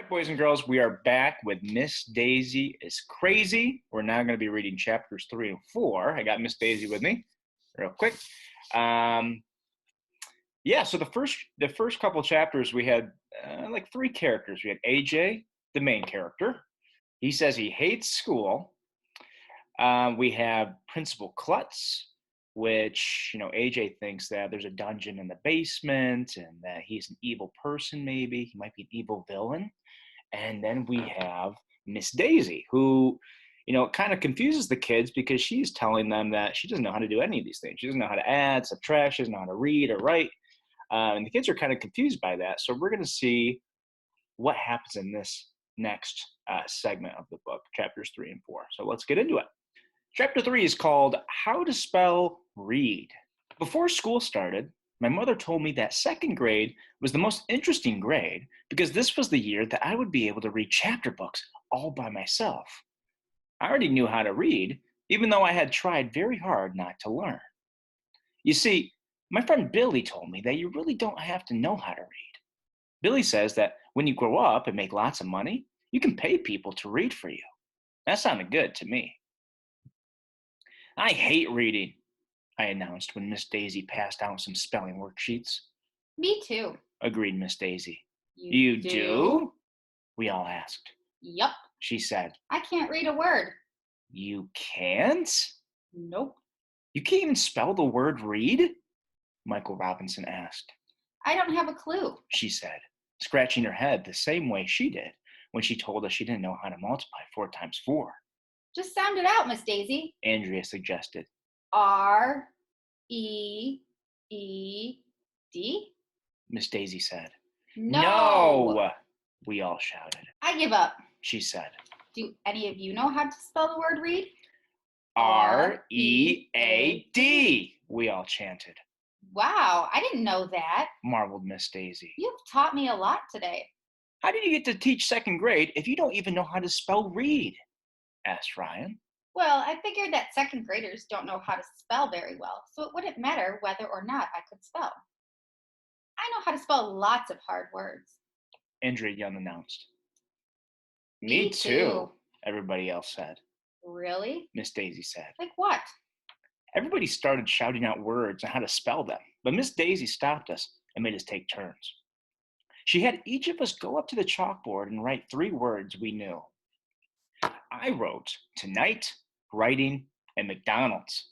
right, boys and girls, we are back with Miss Daisy is Crazy. We're now going to be reading chapters 3 and 4. I got Miss Daisy with me real quick. So the first couple chapters, we had like three characters. We had AJ, the main character. He says he hates school. We have Principal Klutz, which, AJ thinks that there's a dungeon in the basement and that he's an evil person, maybe. He might be an evil villain. And then we have Miss Daisy, who, kind of confuses the kids because she's telling them that she doesn't know how to do any of these things. She doesn't know how to add, subtract, she doesn't know how to read or write. And the kids are kind of confused by that. So we're going to see what happens in this next segment of the book, chapters 3 and 4. So let's get into it. Chapter 3 is called How to Spell Read. Before school started, my mother told me that second grade was the most interesting grade because this was the year that I would be able to read chapter books all by myself. I already knew how to read, even though I had tried very hard not to learn. You see, my friend Billy told me that you really don't have to know how to read. Billy says that when you grow up and make lots of money, you can pay people to read for you. That sounded good to me. I hate reading, I announced when Miss Daisy passed out some spelling worksheets. Me too, agreed Miss Daisy. You do? We all asked. Yup, she said. I can't read a word. You can't? Nope. You can't even spell the word read? Michael Robinson asked. I don't have a clue, she said, scratching her head the same way she did when she told us she didn't know how to multiply 4 times 4. Just sound it out, Miss Daisy. Andrea suggested. R-E-E-D? Miss Daisy said. No! We all shouted. I give up, she said. Do any of you know how to spell the word read? R-E-A-D, we all chanted. Wow, I didn't know that, marveled Miss Daisy. You've taught me a lot today. How did you get to teach second grade if you don't even know how to spell read? Asked Ryan. Well, I figured that second graders don't know how to spell very well, so it wouldn't matter whether or not I could spell. I know how to spell lots of hard words, Andrea Young announced. Me too, everybody else said. Really? Miss Daisy said. Like what? Everybody started shouting out words and how to spell them, but Miss Daisy stopped us and made us take turns. She had each of us go up to the chalkboard and write 3 words we knew. I wrote tonight, writing, and McDonald's.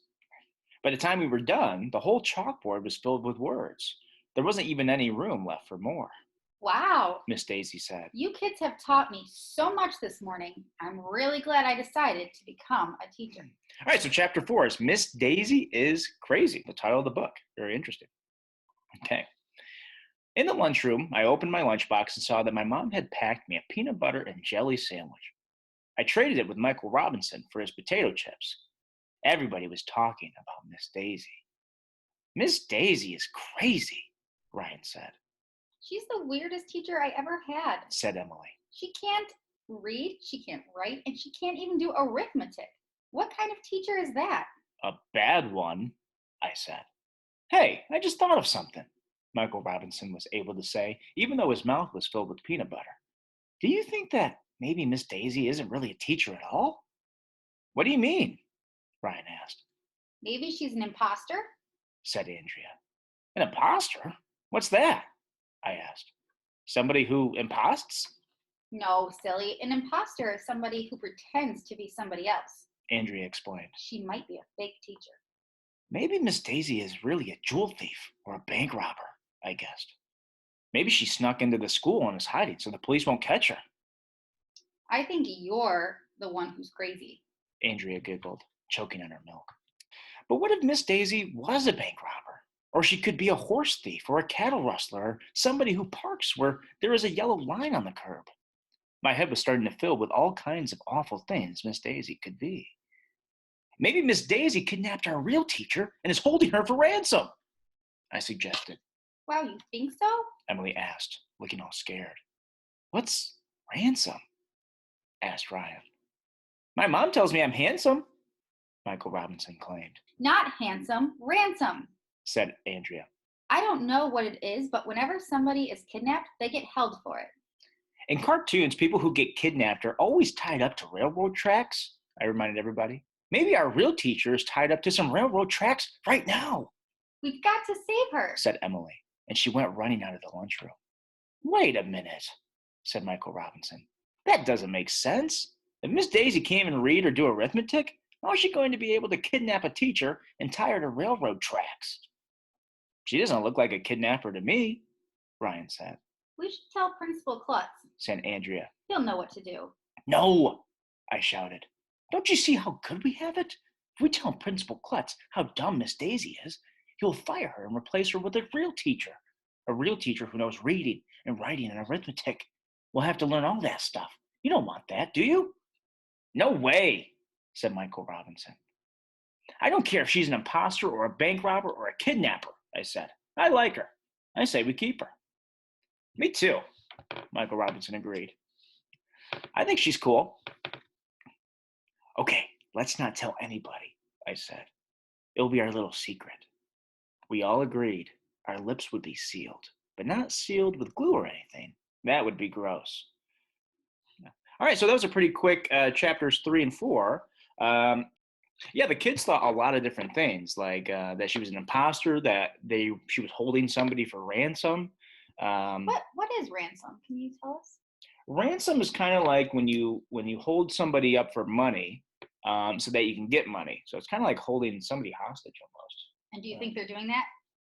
By the time we were done, the whole chalkboard was filled with words. There wasn't even any room left for more. Wow, Miss Daisy said. You kids have taught me so much this morning. I'm really glad I decided to become a teacher. All right, so chapter 4 is Miss Daisy is Crazy, the title of the book. Very interesting. Okay. In the lunchroom, I opened my lunchbox and saw that my mom had packed me a peanut butter and jelly sandwich. I traded it with Michael Robinson for his potato chips. Everybody was talking about Miss Daisy. Miss Daisy is crazy, Ryan said. She's the weirdest teacher I ever had, said Emily. She can't read, she can't write, and she can't even do arithmetic. What kind of teacher is that? A bad one, I said. Hey, I just thought of something, Michael Robinson was able to say, even though his mouth was filled with peanut butter. Do you think that maybe Miss Daisy isn't really a teacher at all? What do you mean? Ryan asked. Maybe she's an imposter, said Andrea. An imposter? What's that? I asked. Somebody who imposts? No, silly. An imposter is somebody who pretends to be somebody else, Andrea explained. She might be a fake teacher. Maybe Miss Daisy is really a jewel thief or a bank robber, I guessed. Maybe she snuck into the school and is hiding so the police won't catch her. I think you're the one who's crazy, Andrea giggled, choking on her milk. But what if Miss Daisy was a bank robber? Or she could be a horse thief or a cattle rustler or somebody who parks where there is a yellow line on the curb. My head was starting to fill with all kinds of awful things Miss Daisy could be. Maybe Miss Daisy kidnapped our real teacher and is holding her for ransom, I suggested. Wow, you think so? Emily asked, looking all scared. What's ransom? Asked Ryan. My mom tells me I'm handsome, Michael Robinson claimed. Not handsome, ransom, said Andrea. I don't know what it is, but whenever somebody is kidnapped, they get held for it. In cartoons, people who get kidnapped are always tied up to railroad tracks, I reminded everybody. Maybe our real teacher is tied up to some railroad tracks right now, We've got to save her. said Emily, and she went running out of the lunchroom. Wait a minute, said Michael Robinson. That doesn't make sense. If Miss Daisy can't even read or do arithmetic, how is she going to be able to kidnap a teacher and tie her to railroad tracks? She doesn't look like a kidnapper to me, Brian said. We should tell Principal Klutz, said Andrea. He'll know what to do. No, I shouted. Don't you see how good we have it? If we tell Principal Klutz how dumb Miss Daisy is, he'll fire her and replace her with a real teacher who knows reading and writing and arithmetic. We'll have to learn all that stuff. You don't want that, do you? No way, said Michael Robinson. I don't care if she's an imposter or a bank robber or a kidnapper, I said. I like her. I say we keep her. Me too, Michael Robinson agreed. I think she's cool. Okay, let's not tell anybody, I said. It'll be our little secret. We all agreed our lips would be sealed, but not sealed with glue or anything. That would be gross. All right, so those are pretty quick chapters 3 and 4. Yeah, the kids thought a lot of different things, like that she was an imposter, that she was holding somebody for ransom. What is ransom? Can you tell us? Ransom is kind of like when you hold somebody up for money, so that you can get money. So it's kind of like holding somebody hostage almost. And do you think they're doing that?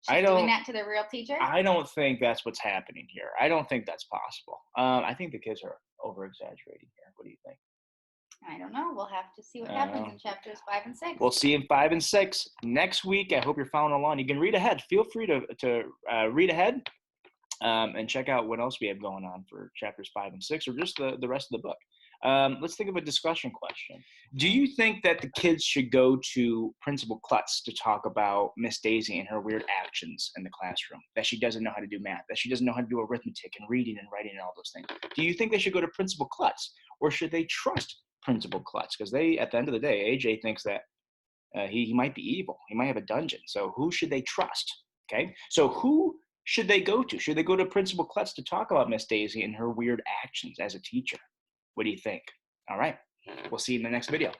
I She's don't- doing that to the real teacher? I don't think that's what's happening here. I don't think that's possible. I think the kids are over exaggerating here. What do you think? I don't know. We'll have to see what happens in chapters 5 and 6. We'll see in 5 and 6 next week. I hope you're following along. You can read ahead. Feel free to read ahead and check out what else we have going on for chapters 5 and 6, or just the rest of the book. Let's think of a discussion question. Do you think that the kids should go to Principal Klutz to talk about Miss Daisy and her weird actions in the classroom? That she doesn't know how to do math, that she doesn't know how to do arithmetic and reading and writing and all those things. Do you think they should go to Principal Klutz, or should they trust Principal Klutz? Because at the end of the day, AJ thinks that he might be evil. He might have a dungeon. So who should they trust? Okay, so who should they go to? Should they go to Principal Klutz to talk about Miss Daisy and her weird actions as a teacher? What do you think? All right, we'll see you in the next video.